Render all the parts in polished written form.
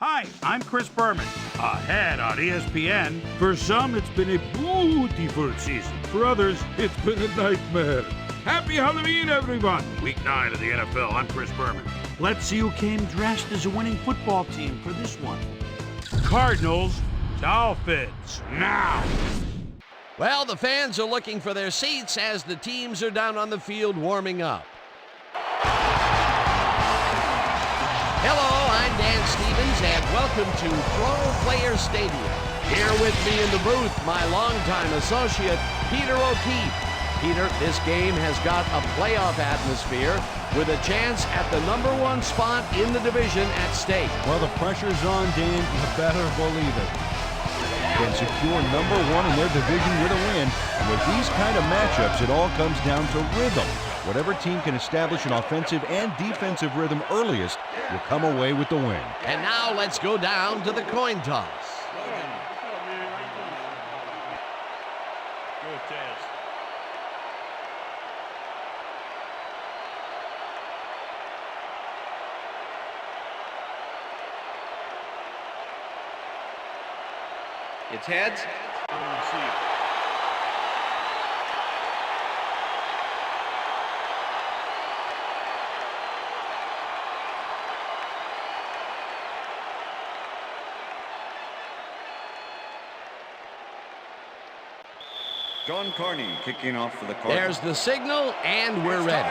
Hi, I'm Chris Berman. Ahead on ESPN. For some, it's been a beautiful season. For others, it's been a nightmare. Happy Halloween, everyone. Week 9 of the NFL. I'm Chris Berman. Let's see who came dressed as a winning football team for this one. Cardinals, Dolphins, now. Well, the fans are looking for their seats as the teams are down on the field warming up. Hello, I'm Dan Stevens, and welcome to Pro Player Stadium. Here with me in the booth, my longtime associate, Peter O'Keefe. Peter, this game has got a playoff atmosphere with a chance at the #1 spot in the division at stake. Well, the pressure's on, Dan. You better believe it. Can secure #1 in their division with a win. And with these kind of matchups, it all comes down to rhythm. Whatever team can establish an offensive and defensive rhythm earliest will come away with the win. And now let's go down to the coin toss. It's heads. John Carney kicking off for the Cardinals. There's the signal, and we're ready.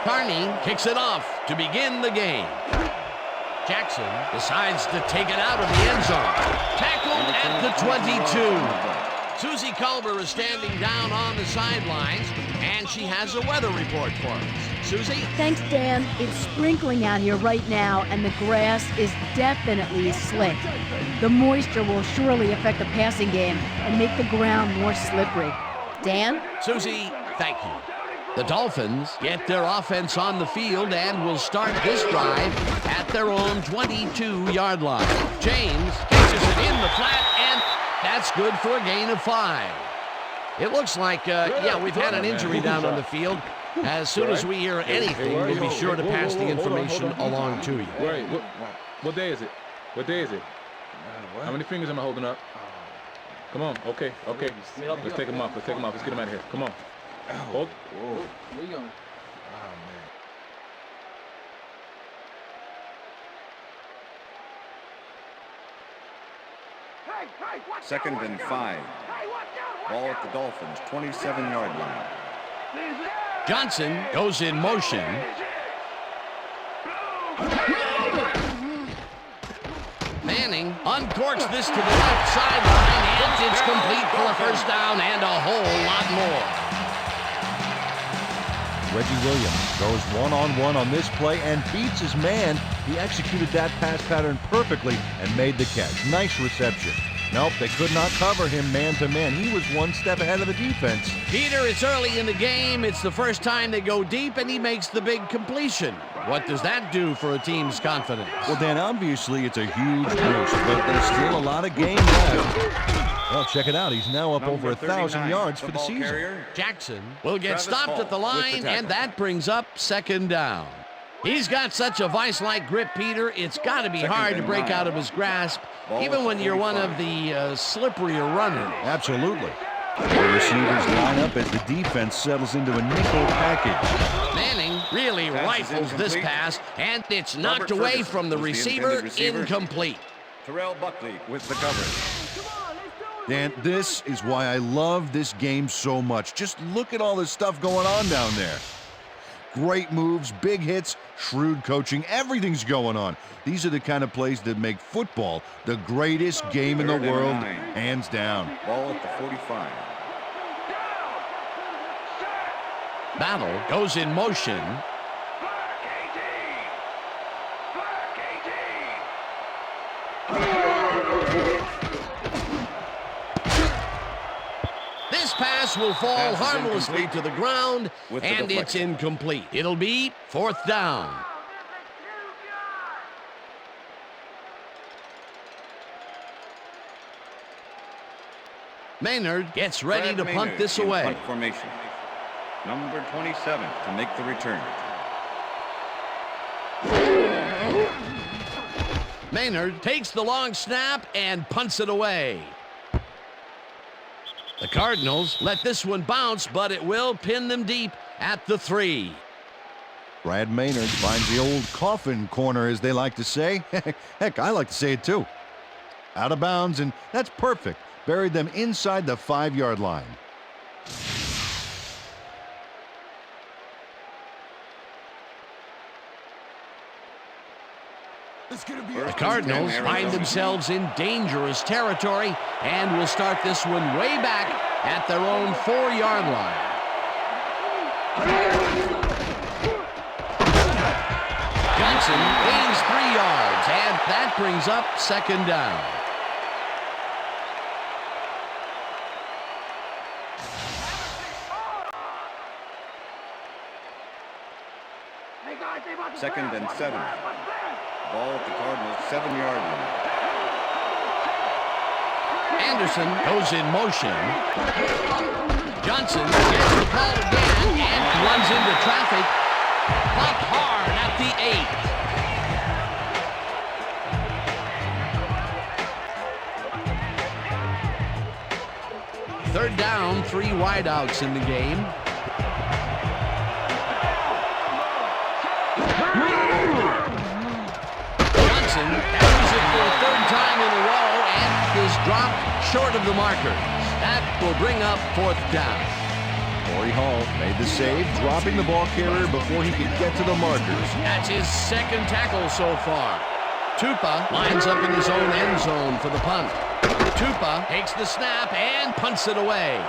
Carney kicks it off to begin the game. Jackson decides to take it out of the end zone. Tackled at the 22. Susie Culber is standing down on the sidelines, and she has a weather report for us. Susie? Thanks, Dan. It's sprinkling out here right now, and the grass is definitely slick. The moisture will surely affect the passing game and make the ground more slippery. Dan? Susie, thank you. The Dolphins get their offense on the field and will start this drive at their own 22-yard line. James catches it in the flat, and that's good for a gain of 5. It looks like, we've had an injury down on the field. As soon as we hear anything, we'll be sure to pass the information along to you. Wait, what day is it? What day is it? How many fingers am I holding up? Come on, okay. Let's take them off. Let's get them out of here. Come on. Hold. Where you going? Second and 5. Ball at the Dolphins, 27-yard line. Johnson goes in motion. Manning uncorks this to the left sideline, and it's complete for a first down and a whole lot more. Reggie Williams goes one-on-one on this play and beats his man. He executed that pass pattern perfectly and made the catch. Nice reception. Nope, they could not cover him man-to-man. He was one step ahead of the defense. Peter, it's early in the game. It's the first time they go deep, and he makes the big completion. What does that do for a team's confidence? Well, Dan, obviously it's a huge boost, but there's still a lot of game left. Well, check it out. He's now up over 1,000 yards for the season. Carrier. Jackson will get stopped at the line, and that brings up second down. He's got such a vice-like grip, Peter. It's got to be hard to break out of his grasp, even when you're one of the slipperier runners. Absolutely. The receivers line up as the defense settles into a nickel package. Manning really rifles this pass, and it's knocked away from the receiver, incomplete. Terrell Buckley with the coverage. Dan, this is why I love this game so much. Just look at all this stuff going on down there. Great moves, big hits, shrewd coaching, everything's going on. These are the kind of plays that make football the greatest game in the world, hands down. Ball at the 45. Battle goes in motion. This pass will fall harmlessly to the ground, and it's incomplete. It'll be fourth down. Maynard gets ready to punt this away. Punt formation. Number 27 to make the return. Maynard takes the long snap and punts it away. The Cardinals let this one bounce, but it will pin them deep at the 3. Brad Maynard finds the old coffin corner, as they like to say. Heck, I like to say it too. Out of bounds, and that's perfect. Buried them inside the 5-yard line. The Cardinals find themselves in dangerous territory and will start this one way back at their own 4-yard line. Johnson gains 3 yards, and that brings up 2nd down. Second and 7. Ball at the Cardinals 7-yard line. Anderson goes in motion. Johnson gets the ball again and runs into traffic. Popped hard at the 8. 3rd down, 3 wideouts in the game. Johnson carries it for a 3rd time in a row and is dropped short of the markers. That will bring up 4th down. Corey Hall made the save, dropping the ball carrier before he could get to the markers. That's his 2nd tackle so far. Tupa lines up in his own end zone for the punt. Tupa takes the snap and punts it away.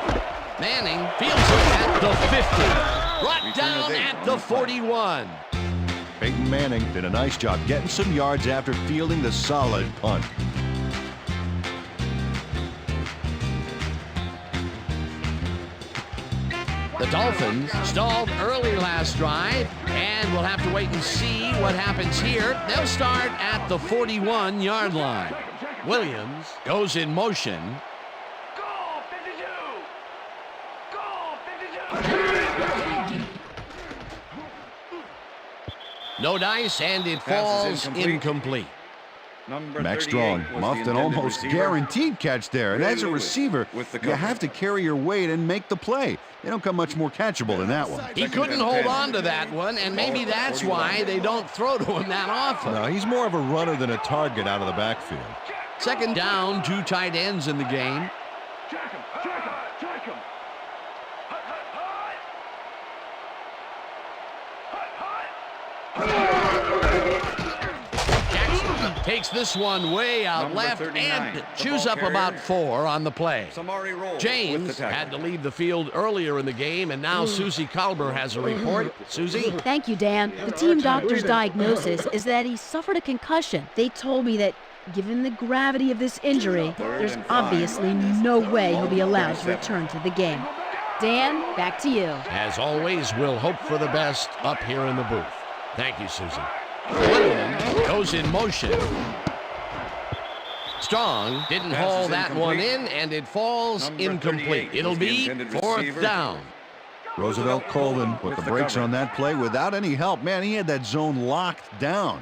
Manning fields it at the 50. Brought down at the 41. Peyton Manning did a nice job getting some yards after fielding the solid punt. The Dolphins stalled early last drive, and we'll have to wait and see what happens here. They'll start at the 41-yard line. Williams goes in motion. Goal 52! Goal 52! No dice, and it falls incomplete. Max Strong muffed an almost guaranteed catch there. And as a receiver, you have to carry your weight and make the play. They don't come much more catchable than that one. He couldn't hold on to that one, and maybe that's why they don't throw to him that often. No, he's more of a runner than a target out of the backfield. 2nd down, 2 tight ends in the game. Check him! Check him! Jackson takes this one way out Number left 39, and the chews ball up carrier. about 4 on the play. Samari Roll with James the tackle. had to leave the field earlier in the game, and now Susie Kalber has a report. Susie? Thank you, Dan. The team doctor's diagnosis is that he suffered a concussion. They told me that given the gravity of this injury, there's obviously no way he'll be allowed to return to the game. Dan, back to you. As always, we'll hope for the best up here in the booth. Thank you, Susie. Williams goes in motion. Strong didn't haul that one in, and it falls incomplete. It'll be 4th down. Roosevelt Colvin put the brakes on that play without any help. Man, he had that zone locked down.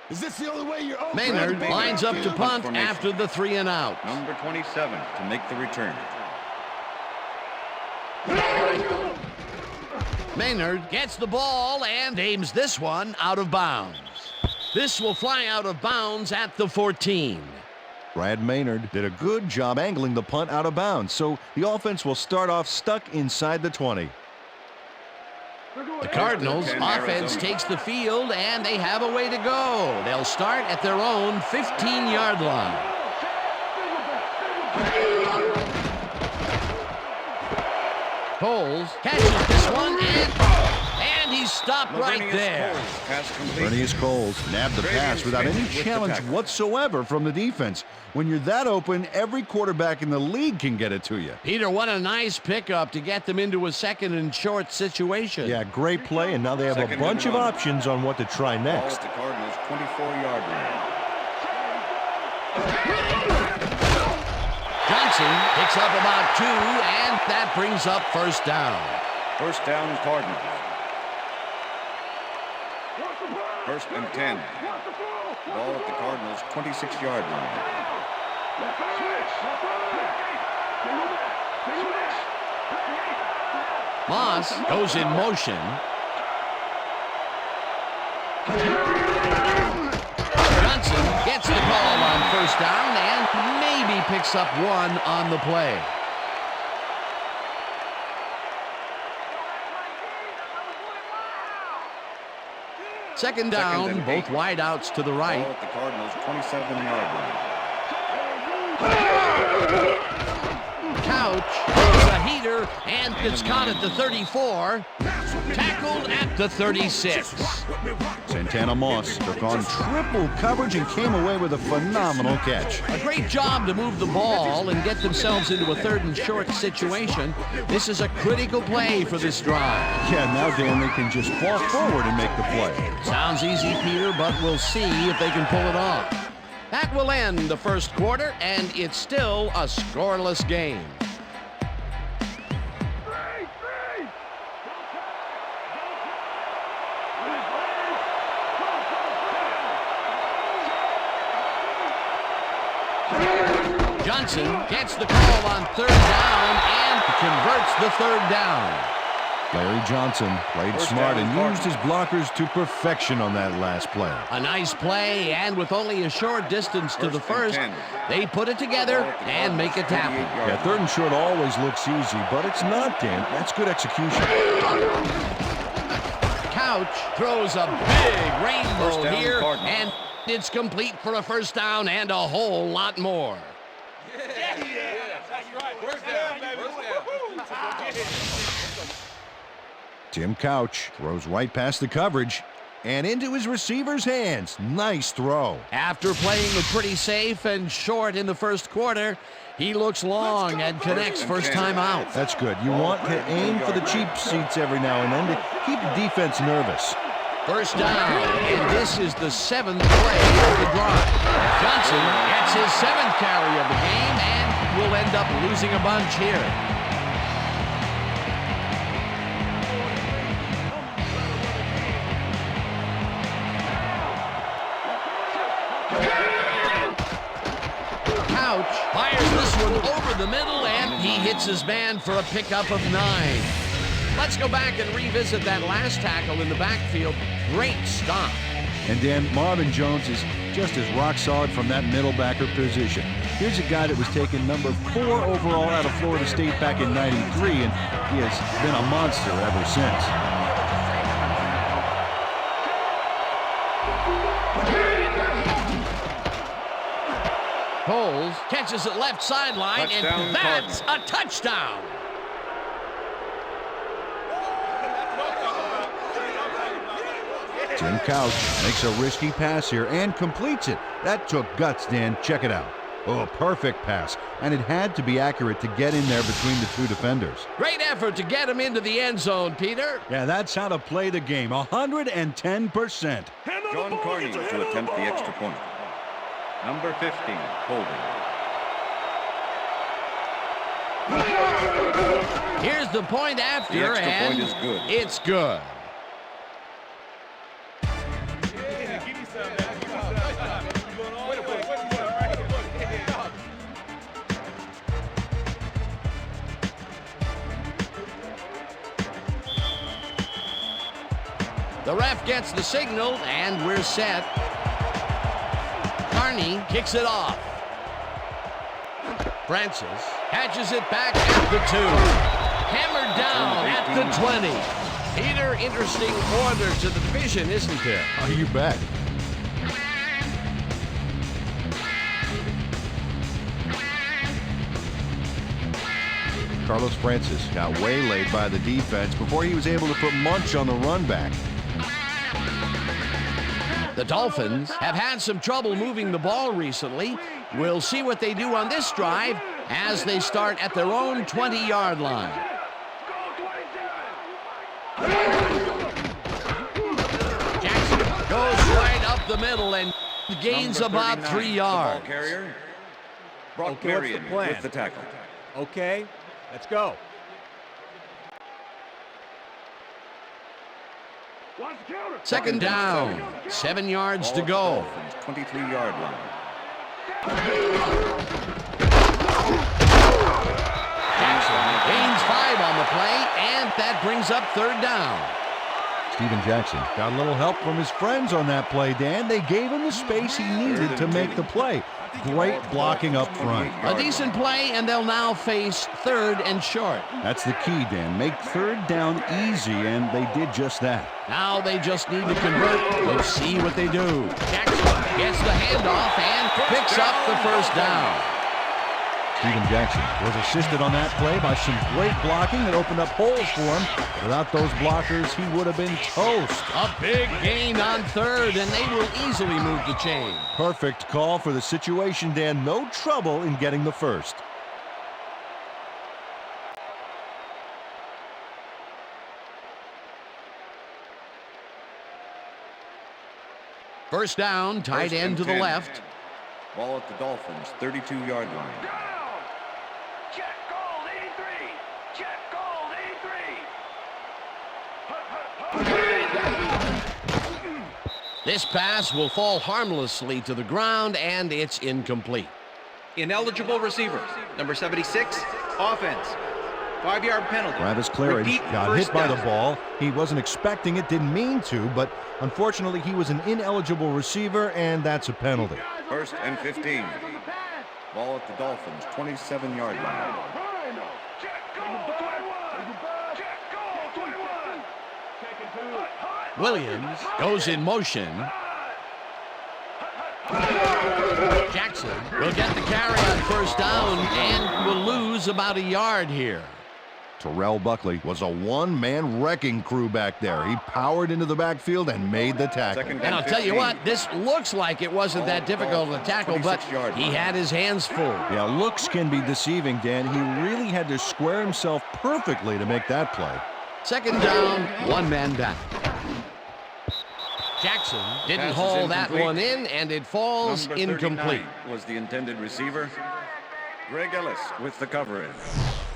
Is this the only way you're open? Maynard lines up to punt after the 3 and out. Number 27 to make the return. Maynard gets the ball and aims this one out of bounds. This will fly out of bounds at the 14. Brad Maynard did a good job angling the punt out of bounds, so the offense will start off stuck inside the 20. The Cardinals offense takes the field, and they have a way to go. They'll start at their own 15-yard line. Coles catches this one, and he's stopped right there. Bernius Coles nabbed the pass without any challenge whatsoever from the defense. When you're that open, every quarterback in the league can get it to you. Peter, what a nice pickup to get them into a 2nd and short situation. Yeah, great play, and now they have a bunch of options on what to try next. Ball at the Cardinals' 24-yard line. Johnson picks up about 2, and that brings up 1st down. 1st down, Cardinals. 1st and 10. Ball at the Cardinals' 26-yard line. Moss goes in motion. Johnson gets the call on first down and maybe picks up one on the play. Second down, both wideouts to the right. Ball at the Cardinals' 27-yard line. Couch throws a heater, and it's caught at the 34. Tackled at the 36. Santana Moss took on triple coverage and came away with a phenomenal catch. A great job to move the ball and get themselves into a 3rd and short situation. This is a critical play for this drive. Yeah, now, Dan, they can just fall forward and make the play. Sounds easy, Peter, but we'll see if they can pull it off. That will end the first quarter, and it's still a scoreless game. Johnson gets the call on 3rd down and converts the 3rd down. Larry Johnson played smart and used his blockers to perfection on that last play. A nice play, and with only a short distance to the first, they put it together and make it happen. Yeah, 3rd and short always looks easy, but it's not, Dan. That's good execution. Couch throws a big rainbow here, Cardinals. and it's complete for a first down and a whole lot more. Tim Couch throws right past the coverage and into his receiver's hands. Nice throw. After playing it pretty safe and short in the first quarter, he looks long and connects first time out. That's good. You want to aim for the cheap seats every now and then to keep the defense nervous. First down, and this is the 7th play of the drive. Johnson gets his 7th carry of the game and will end up losing a bunch here. Couch fires this one over the middle, and he hits his man for a pickup of 9. Let's go back and revisit that last tackle in the backfield. Great stop. And Dan, Marvin Jones is just as rock solid from that middle backer position. Here's a guy that was taken number 4 overall out of Florida State back in '93, and he has been a monster ever since. Coles catches it left sideline, Touchdown, and that's a touchdown. Tim Couch makes a risky pass here and completes it. That took guts, Dan. Check it out. Oh, perfect pass. And it had to be accurate to get in there between the two defenders. Great effort to get him into the end zone, Peter. Yeah, that's how to play the game. 110%. John Carney to attempt the extra point. Number 15, holding. Here's the point after, The extra and point is good. It's good. The ref gets the signal, and we're set. Carney kicks it off. Francis catches it back at the 2. Hammered down at the 20. Peter, interesting order to the division, isn't there? Oh, you bet. Carlos Francis got waylaid by the defense before he was able to put Munch on the run back. The Dolphins have had some trouble moving the ball recently. We'll see what they do on this drive as they start at their own 20-yard line. Jackson goes right up the middle and gains about 3 yards. Ball carrier. Brock Okay, what's the Marion plan? with the tackle. Okay, let's go. Second down, 7 yards to Ball go. at the Dolphins' 23-yard line. Gains 5 on the play, and that brings up third down. Steven Jackson got a little help from his friends on that play, Dan. They gave him the space he needed to make the play. Great blocking up front. A decent play, and they'll now face third and short. That's the key, Dan. Make third down easy, and they did just that. Now they just need to convert. We'll see what they do. Jackson gets the handoff and picks up the first down. Steven Jackson was assisted on that play by some great blocking that opened up holes for him. Without those blockers, he would have been toast. A big gain on third, and they will easily move the chain. Perfect call for the situation, Dan. No trouble in getting the first. First down, tight end to the left. Ball at the Dolphins, 32-yard line. Check goal 83. Check goal 83. This pass will fall harmlessly to the ground, and it's incomplete. Ineligible receiver. Number 76, offense. 5-yard penalty. Travis Claridge Repeat got first hit by the down. ball. He wasn't expecting it, didn't mean to, but unfortunately he was an ineligible receiver, and that's a penalty. First and 15. Ball at the Dolphins, 27-yard line. Check goal 21. Check goal 21. Williams goes in motion. Jackson will get the carry on first down and will lose about a yard here. Terrell Buckley was a one-man wrecking crew back there. He powered into the backfield and made the tackle. Second And I'll tell you 15. what, this looks like it wasn't that difficult to tackle, but 26-yard he line. had his hands full. Yeah, looks can be deceiving, Dan. He really had to square himself perfectly to make that play. Second down, one man down. Jackson didn't Pass is haul that incomplete. one in, and it falls Number incomplete. 39 was the intended receiver. Greg Ellis with the coverage.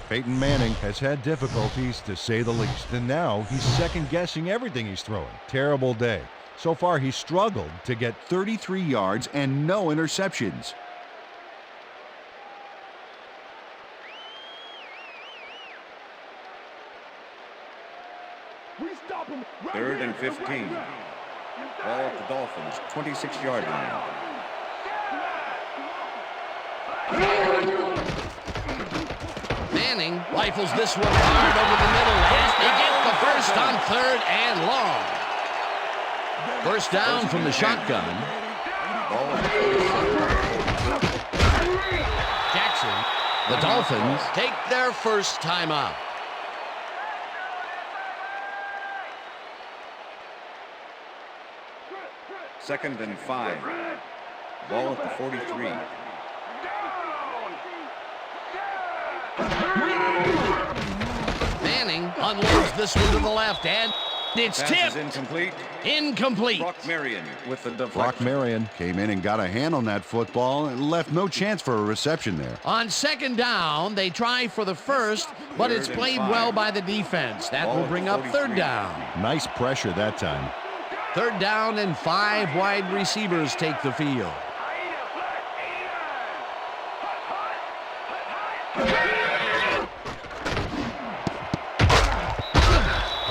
Peyton Manning has had difficulties, to say the least, and now he's second-guessing everything he's throwing. Terrible day. So far, he's struggled to get 33 yards and no interceptions. We stop him right Third here. and 15. Ball at the Dolphins, 26-yard line. Manning rifles this one hard over the middle, and they get the first on third and long. First down from the shotgun. Ball at the 47. Jackson. The Dolphins take their first timeout. Second and 5. Ball at the 43. Manning unloads this one to the left, and it's Pass is tipped. incomplete. Incomplete. Brock Marion with the deflection. Brock Marion came in and got a hand on that football and left no chance for a reception there. On second down, they try for the first, but it's Third and played 5. well by the defense. That Ball will at bring the up 43. third down. Nice pressure that time. Third down, and 5 wide receivers take the field.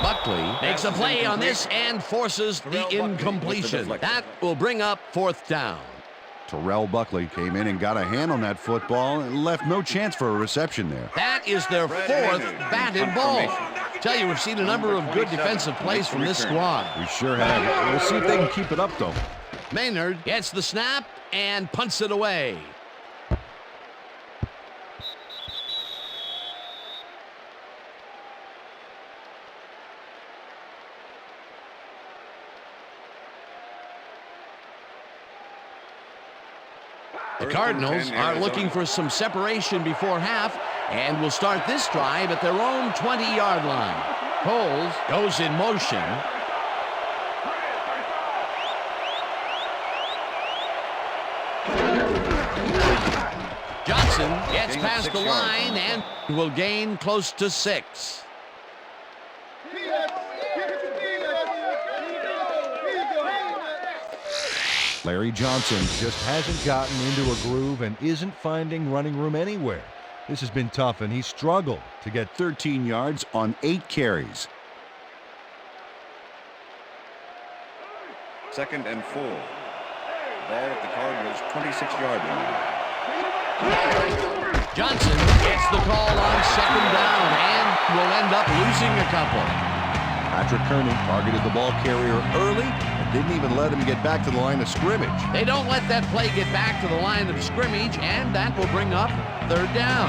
Buckley makes a play on this and forces the Terrell Buckley with the incompletion. deflection. That will bring up fourth down. Terrell Buckley came in and got a hand on that football and left no chance for a reception there. That is their Fred fourth Maynard, batted ball. confirmation. Tell you, we've seen a number of good 27 defensive plays makes the from this return. squad. We sure have. We'll see if they can keep it up, though. Maynard gets the snap and punts it away. The Cardinals are looking for some separation before half and will start this drive at their own 20-yard line. Coles goes in motion. Johnson gets Gain of past 6 the yards. line and will gain close to 6. Larry Johnson just hasn't gotten into a groove and isn't finding running room anywhere. This has been tough, and he's struggled to get 13 yards on 8 carries. 2nd and 4. Ball at the Cardinals' 26-yard line. Johnson gets the call on 2nd down and will end up losing a couple. Patrick Kearney targeted the ball carrier early and didn't even let him get back to the line of scrimmage. They don't let that play get back to the line of scrimmage, and that will bring up 3rd down.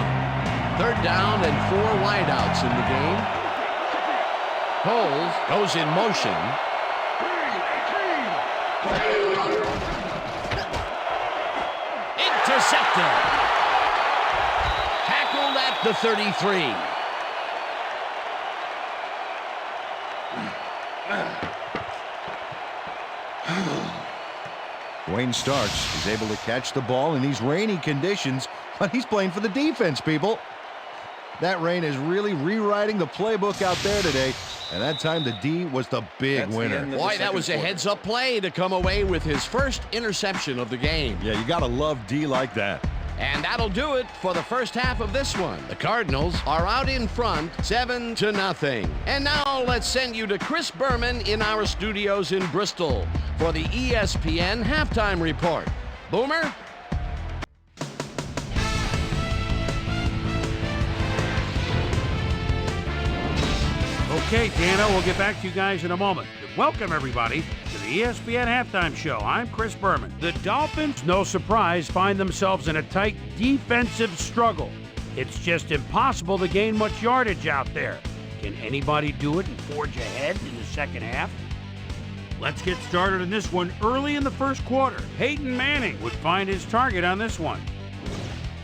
3rd down and 4 wideouts in the game. Coles goes in motion. Intercepted. Tackled at the 33. Dwayne Starks is able to catch the ball in these rainy conditions, but he's playing for the defense, people. That rain is really rewriting the playbook out there today, and that time the D was the big winner. Boy, that was a heads-up play to come away with his first interception of the game. Yeah, you gotta love D like that. And that'll do it for the first half of this one. The Cardinals are out in front, 7-0. And now let's send you to Chris Berman in our studios in Bristol for the ESPN Halftime Report. Boomer? Okay, Dano, we'll get back to you guys in a moment. Welcome, everybody, to the ESPN Halftime Show. I'm Chris Berman. The Dolphins, no surprise, find themselves in a tight defensive struggle. It's just impossible to gain much yardage out there. Can anybody do it and forge ahead in the second half? Let's get started in this one early in the first quarter. Peyton Manning would find his target on this one.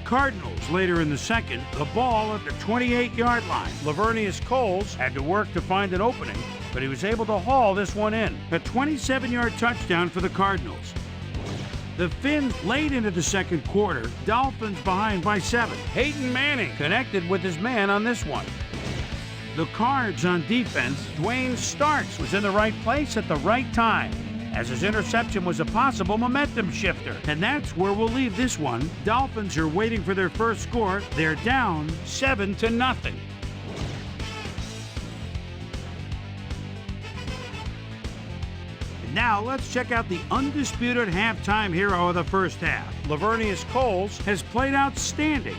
Cardinals later in the second, the ball at the 28-yard line. Lavernius Coles had to work to find an opening, but he was able to haul this one in. A 27-yard touchdown for the Cardinals. The Fins late into the second quarter, Dolphins behind by 7. Peyton Manning connected with his man on this one. The Cards on defense, Dwayne Starks was in the right place at the right time, as his interception was a possible momentum shifter. And that's where we'll leave this one. Dolphins are waiting for their first score. They're down 7-0. Now let's check out the undisputed halftime hero of the first half. Lavernius Coles has played outstanding.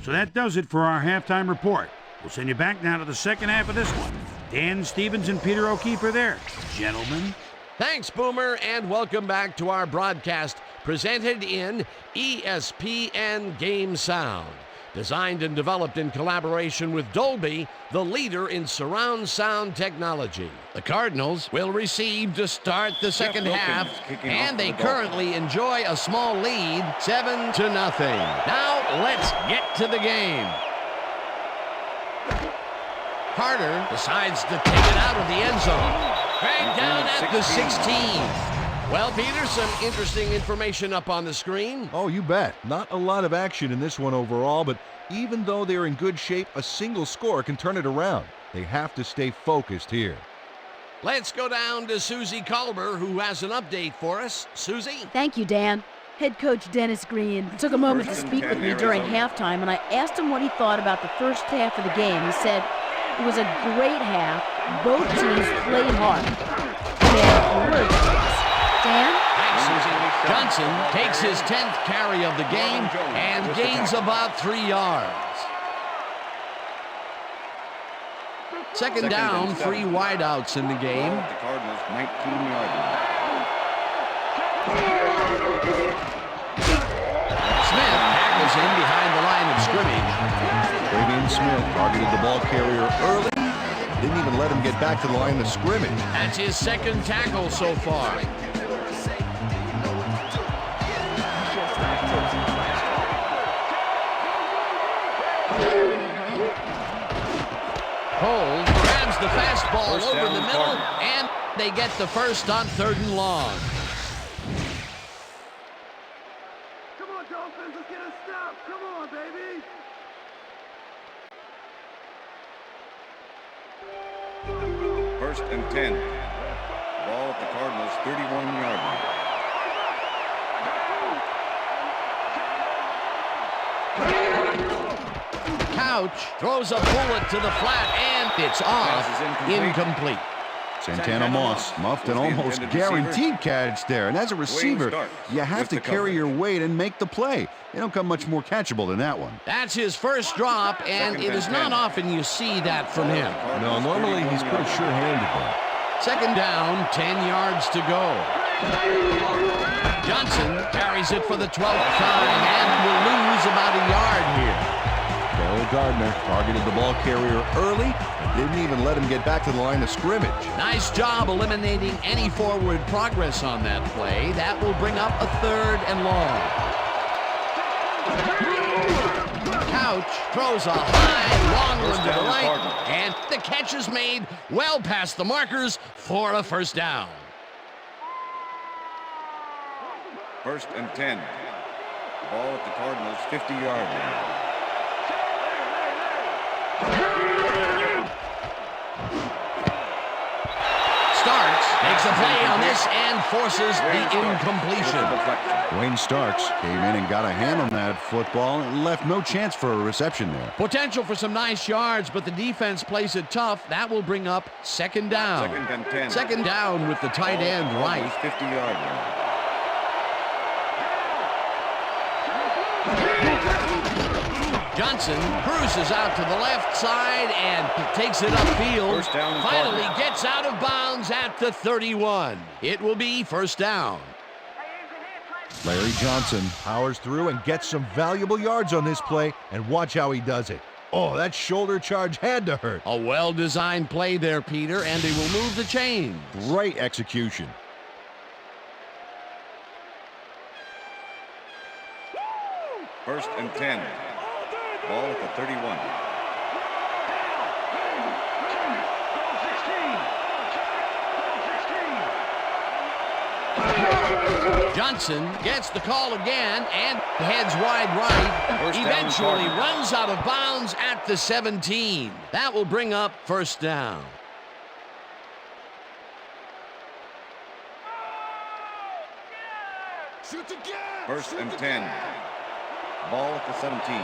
So that does it for our halftime report. We'll send you back now to the second half of this one. Dan Stevens and Peter O'Keefe are there. Gentlemen. Thanks, Boomer, and welcome back to our broadcast presented in ESPN Game Sound. Designed and developed in collaboration with Dolby, the leader in surround sound technology. The Cardinals will receive to start the second half, and they currently enjoy a small lead, 7-0. Now let's get to the game. Carter decides to take it out of the end zone. Dragged down at the 16. Well, Peter, some interesting information up on the screen. Oh, you bet. Not a lot of action in this one overall, but even though they're in good shape, a single score can turn it around. They have to stay focused here. Let's go down to Susie Colber, who has an update for us. Susie? Thank you, Dan. Head coach Dennis Green took a moment to speak with me during halftime, and I asked him what he thought about the first half of the game. He said, "It was a great half. Both teams played hard." Dan? Thanks, Susie. Johnson takes his 10th carry of the game and gains about 3 yards. Second down, 3 wideouts in the game. The Cardinals' 19-yard line. Smith tackles in behind the line of scrimmage. Fabian Smith targeted the ball carrier early. Didn't even let him get back to the line of scrimmage. That's his second tackle so far. Cole grabs the fastball over the middle, and they get the first on 3rd and long. Come on, Dolphins, let's get a stop. Come on, baby. First and 10. Ball at the Cardinals' 31-yard line. Couch throws a bullet to the flat, and it's off. Incomplete. Santana Moss muffed an almost guaranteed catch there. And as a receiver, you have to carry your weight and make the play. They don't come much more catchable than that one. That's his first drop, and it is not often you see that from him. No, normally he's pretty sure-handed there. Second down, 10 yards to go. Johnson carries it for the 12th time and will lose about a yard here. Daryl Gardner targeted the ball carrier early and didn't even let him get back to the line of scrimmage. Nice job eliminating any forward progress on that play. That will bring up a 3rd and long. Couch throws a high, long one to the right, and the catch is made well past the markers for a first down. 1st and 10. Ball at the Cardinals' 50-yard line. Starks makes a play on this and forces the incompletion. Wayne Starks came in and got a hand on that football and left no chance for a reception there. Potential for some nice yards, but the defense plays it tough. That will bring up 2nd down. 2nd and 10. 2nd down with the tight end right. 50-yard line. Johnson cruises out to the left side and takes it upfield. Finally gets out of bounds at the 31. It will be 1st down. Larry Johnson powers through and gets some valuable yards on this play, and watch how he does it. Oh, that shoulder charge had to hurt. A well-designed play there, Peter, and they will move the chain. Great execution. 1st and 10. Ball at the 31. Johnson gets the call again and heads wide right. Eventually runs out of bounds at the 17. That will bring up 1st down. First and 10. Ball at the 17.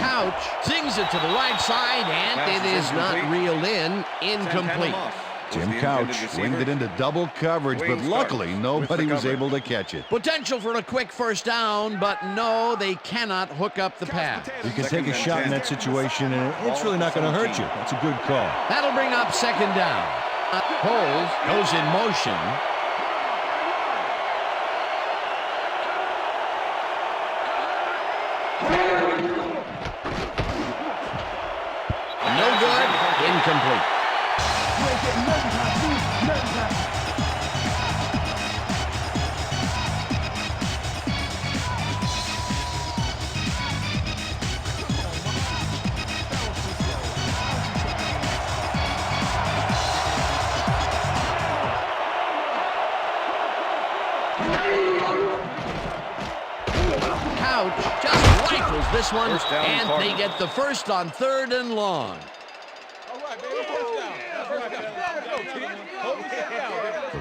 Couch sings it to the right side, and it is not reeled in. Incomplete. Tim Couch winged it into double coverage, but luckily nobody was able to catch it. Potential for a quick 1st down, but no, they cannot hook up the pass. You can take a shot in that situation, and it's really not going to hurt you. That's a good call. That'll bring up 2nd down. Poles goes in motion. No good. Incomplete. Couch just rifles this one, and they get the first on 3rd and long.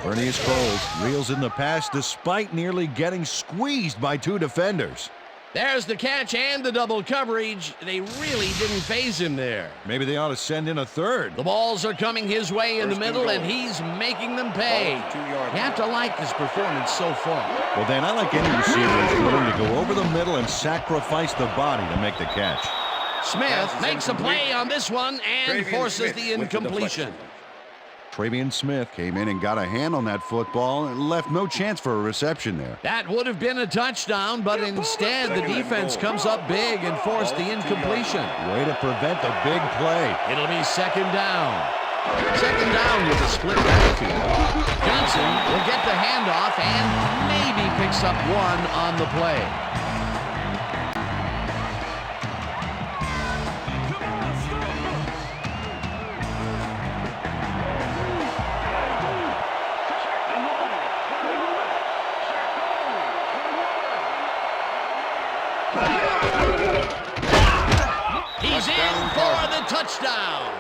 Vernius Coles reels in the pass despite nearly getting squeezed by 2 defenders. There's the catch and the double coverage. They really didn't phase him there. Maybe they ought to send in a 3rd. The balls are coming his way in the middle, and he's making them pay. You have to like his performance so far. Well, Dan, I like any receiver who's willing to go over the middle and sacrifice the body to make the catch. Smith makes a play on this one and forces the incompletion. Travian Smith came in and got a hand on that football and left no chance for a reception there. That would have been a touchdown, but instead the defense comes up big and forced the incompletion. Way to prevent the big play. It'll be 2nd down. 2nd down with a split backfield. Johnson will get the handoff and maybe picks up 1 on the play. He's in for the touchdown.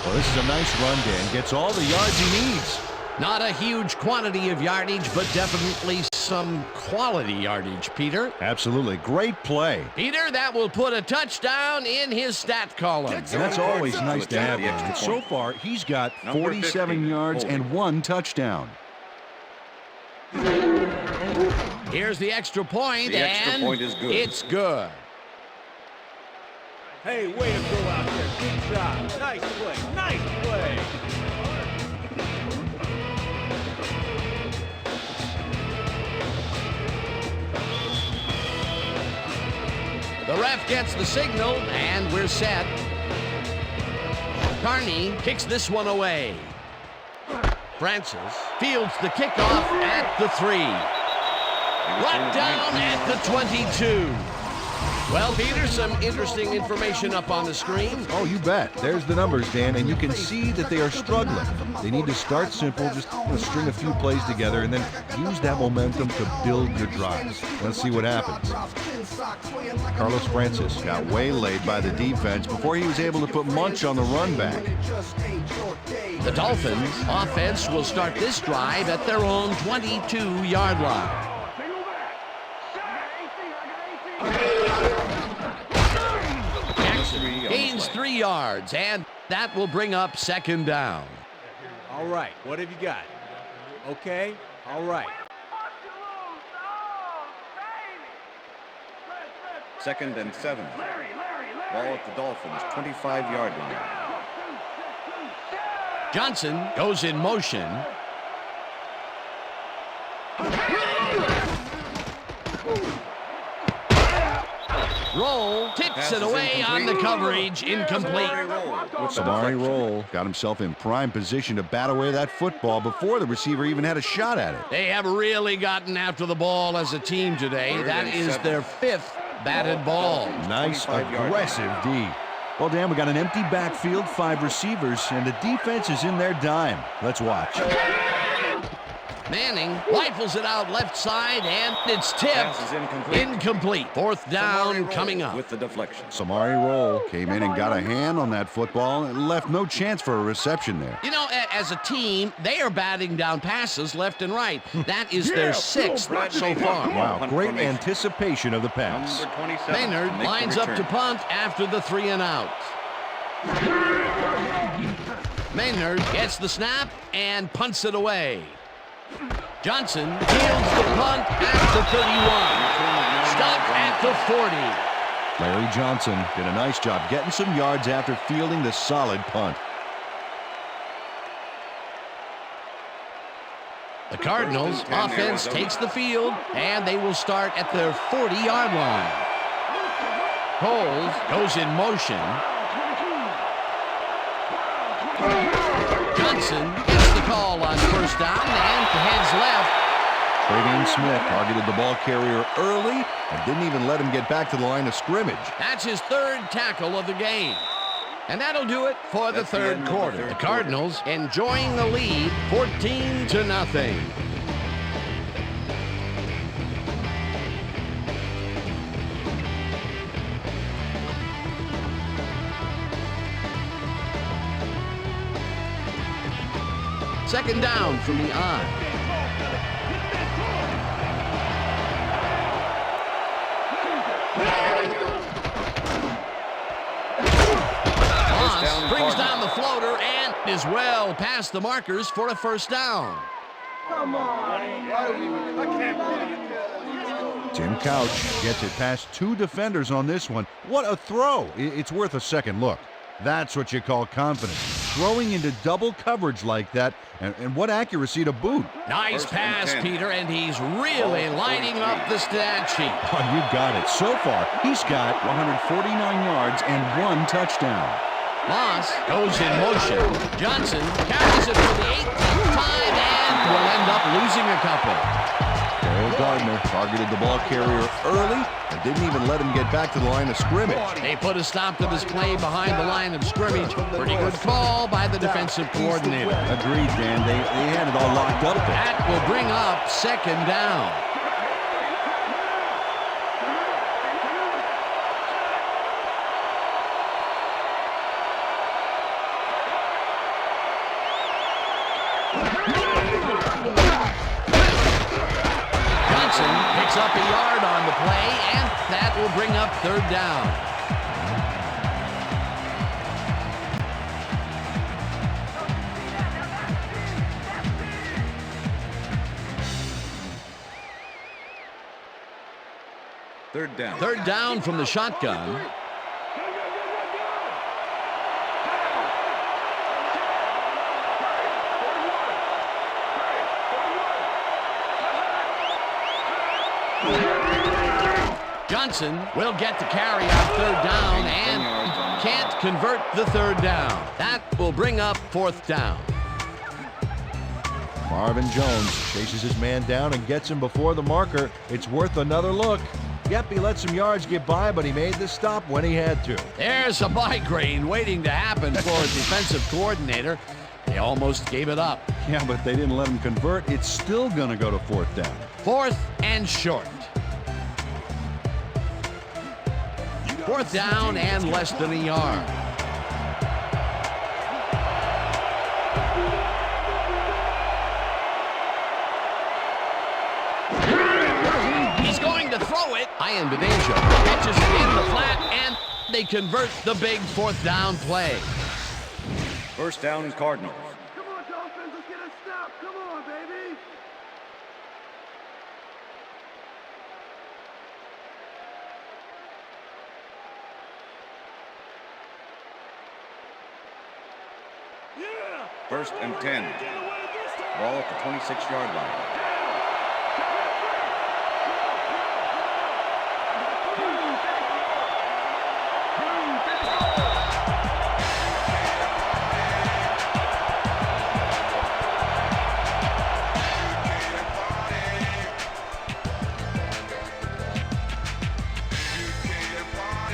Well, this is a nice run, Dan. Gets all the yards he needs. Not a huge quantity of yardage, but definitely some quality yardage, Peter. Absolutely. Great play. Peter, that will put a touchdown in his stat column. And that's always nice to have. And so far, he's got 47 yards and 1 touchdown. Here's the extra point, The extra point is good. It's good. Hey, way to go out there. Good job. Nice play. Nice play. The ref gets the signal, and we're set. Carney kicks this one away. Francis fields the kickoff at the 3. Right down at the 22. Well, Peter, some interesting information up on the screen. Oh, you bet. There's the numbers, Dan, and you can see that they are struggling. They need to start simple, just string a few plays together, and then use that momentum to build your drives. Let's see what happens. Carlos Francis got waylaid by the defense before he was able to put much on the run back. The Dolphins offense will start this drive at their own 22-yard line. Jackson gains 3 yards, and that will bring up second down. All right, what have you got? Okay, all right. Second and 7. Ball at the Dolphins, 25-yard line. Johnson goes in motion. Roll tips it away on the coverage, incomplete. Samari Roll got himself in prime position to bat away that football before the receiver even had a shot at it. They have really gotten after the ball as a team today. That is their 5th batted ball. Nice, aggressive D. Well, Dan, we got an empty backfield, 5 receivers, and the defense is in their dime. Let's watch. Manning rifles it out left side, and it's tipped. Incomplete. 4th down coming up. With the deflection. Samari Roll came in and got a hand on that football and left no chance for a reception there. You know, as a team, they are batting down passes left and right. That is their 6th so far. Wow, great anticipation of the pass. Maynard lines up to punt after the 3 and out. Maynard gets the snap and punts it away. Johnson fields the punt at the 31. Stopped at the 40. Larry Johnson did a nice job getting some yards after fielding the solid punt. The Cardinals offense takes the field, and they will start at their 40-yard line. Coles goes in motion. Johnson gets the call on 1st down and heads left. Trayvon Smith targeted the ball carrier early and didn't even let him get back to the line of scrimmage. That's his 3rd tackle of the game. And that'll do it for the 3rd quarter. The Cardinals enjoying the lead, 14-0. Second down from the eye. Moss brings down the floater and is well past the markers for a 1st down. Come on. I can't believe it. Tim Couch gets it past 2 defenders on this one. What a throw. It's worth a second look. That's what you call confidence. Throwing into double coverage like that, and what accuracy to boot. Nice pass, Peter, and he's really lighting up the stat sheet. Oh, you got it. So far, he's got 149 yards and 1 touchdown. Moss goes in motion. Johnson carries it for the 18th time and will end up losing a couple. Daryl Gardner targeted the ball carrier early and didn't even let him get back to the line of scrimmage. They put a stop to this play behind the line of scrimmage. Pretty good call by the defensive coordinator. Agreed, Dan. They had it all locked up there. That will bring up 2nd down. up a yard on the play, and that will bring up third down. Third down. Third down from the shotgun. Johnson will get the carry on third down and can't convert the third down. That will bring up fourth down. Marvin Jones chases his man down and gets him before the marker. It's worth another look. Yep, he let some yards get by, but he made the stop when he had to. There's a migraine waiting to happen for a defensive coordinator. They almost gave it up. Yeah, but they didn't let him convert. It's still going to go to fourth down. Fourth and short. Fourth down and less than a yard. He's going to throw it. Ian Benesia catches it in the flat, and they convert the big fourth down play. First down, Cardinals. Come on, Dolphins, let's get a stop. Come on, baby. First and 10. Ball at the 26-yard line.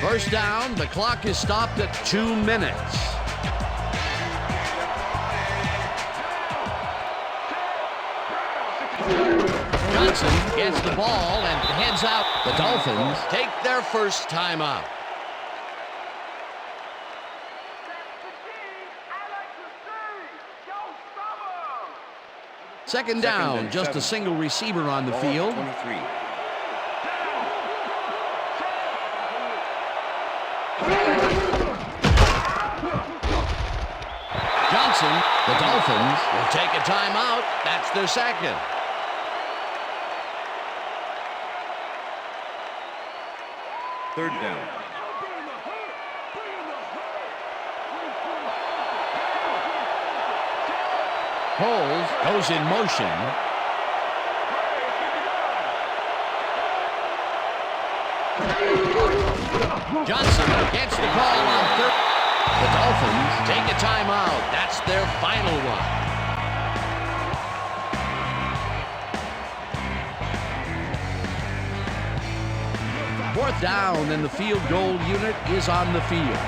First down, the clock is stopped at 2 minutes. Johnson gets the ball and heads out. The Dolphins take their first timeout. Second down, just a single receiver on the field. 23. Johnson, the Dolphins will take a timeout. That's their second. Third down. Holes goes in motion. Johnson gets the call on third. The Dolphins take a timeout. That's their final one. Fourth down, and the field goal unit is on the field.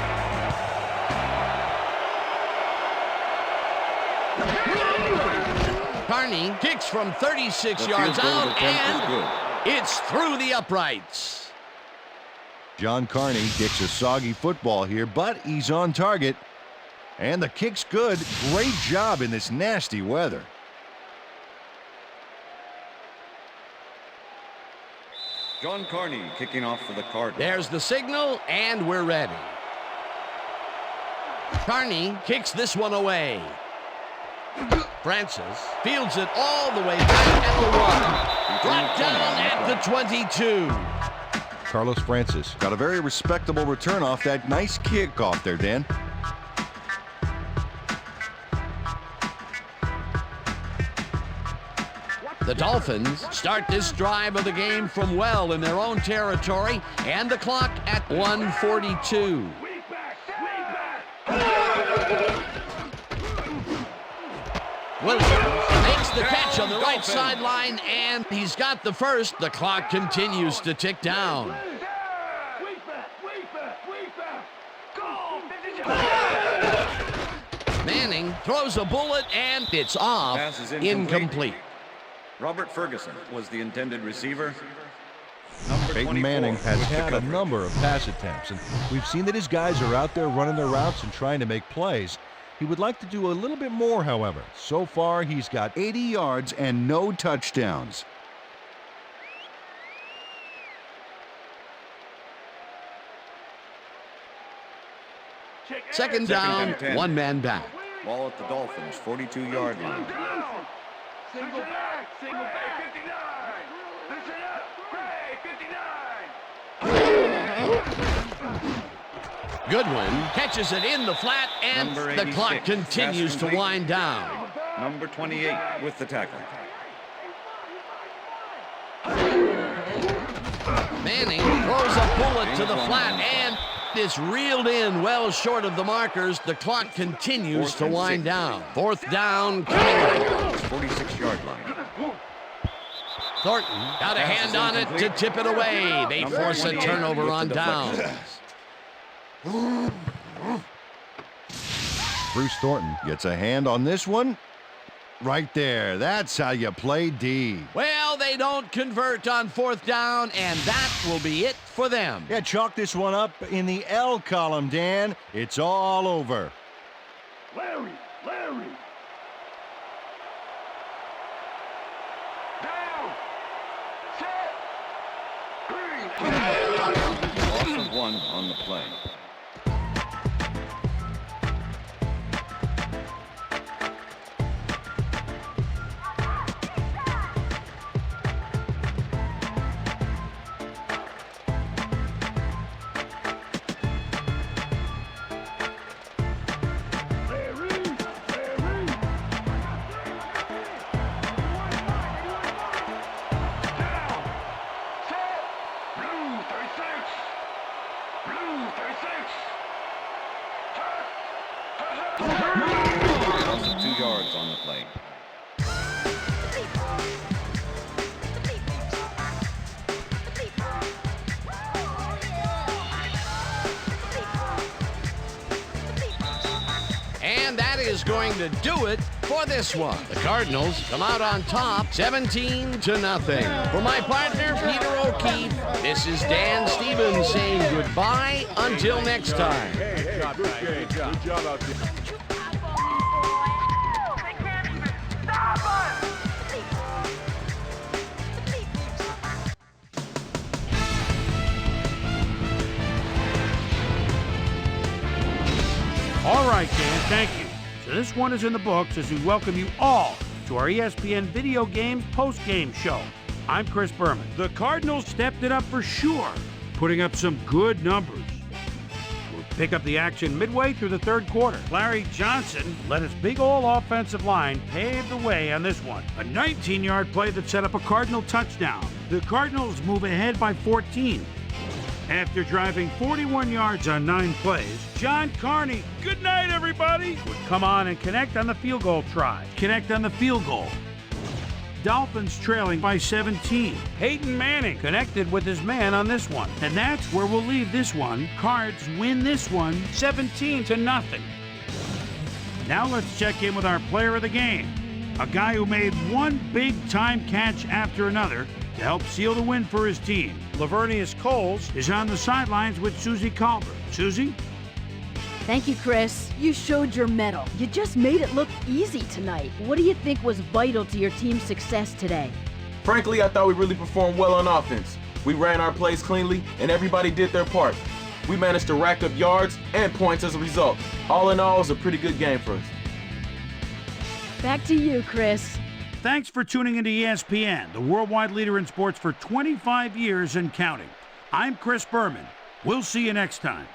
Carney kicks from 36 yards out, and it's through the uprights. John Carney kicks a soggy football here, but he's on target. And the kick's good. Great job in this nasty weather. John Carney kicking off for the Cardinals. There's the signal, and we're ready. Carney kicks this one away. Francis fields it all the way back at the 1. Brought down at the 22. Carlos Francis got a very respectable return off that nice kickoff there, Dan. The Dolphins start this drive of the game from well in their own territory, and the clock at 1:42. Williams makes the catch on the right sideline, and he's got the first. The clock continues to tick down. Manning throws a bullet, and it's off. Pass is incomplete. Robert Ferguson was the intended receiver. Peyton Manning has had a number of pass attempts, and we've seen that his guys are out there running their routes and trying to make plays. He would like to do a little bit more, however. So far, he's got 80 yards and no touchdowns. Second down, and 10. 1 man back. Ball at the Dolphins' 42-yard line. Single back, 59. Listen up, Gray, 59. Goodwin catches it in the flat, and Number the clock 86, continues pass to complete. wind down. Number 28 with the tackle. Manning throws a bullet to the flat, and it's reeled in well short of the markers. The clock continues to wind down. Fourth down coming up. 46-yard line. Thornton got a hand on it to tip it away. They Number force a 28 turnover with on the down. deflection. Bruce Thornton gets a hand on this one. Right there. That's how you play D. Well, they don't convert on fourth down, and that will be it for them. Yeah, chalk this one up in the L column, Dan. It's all over. Larry. Down. Set. Green. Loss of 1 on the play. Loss of 2 yards on the play. And that is going to do it for this one. The Cardinals come out on top, 17-0. For my partner, Peter O'Keefe, this is Dan Stevens saying goodbye until next time. Good job out there. All right, Dan, thank you. So this one is in the books as we welcome you all to our ESPN Video Games post-game show. I'm Chris Berman. The Cardinals stepped it up for sure, putting up some good numbers. We'll pick up the action midway through the third quarter. Larry Johnson led his big all offensive line pave the way on this one. A 19-yard play that set up a Cardinal touchdown. The Cardinals move ahead by 14. After driving 41 yards on 9 plays, John Carney, good night everybody, would come on and connect on the field goal try. Dolphins trailing by 17. Peyton Manning connected with his man on this one. And that's where we'll leave this one. Cards win this one 17-0. Now let's check in with our player of the game. A guy who made one big-time catch after another to help seal the win for his team. Lavernius Coles is on the sidelines with Susie Colbert. Susie? Thank you, Chris. You showed your mettle. You just made it look easy tonight. What do you think was vital to your team's success today? Frankly, I thought we really performed well on offense. We ran our plays cleanly, and everybody did their part. We managed to rack up yards and points as a result. All in all, it was a pretty good game for us. Back to you, Chris. Thanks for tuning into ESPN, the worldwide leader in sports for 25 years and counting. I'm Chris Berman. We'll see you next time.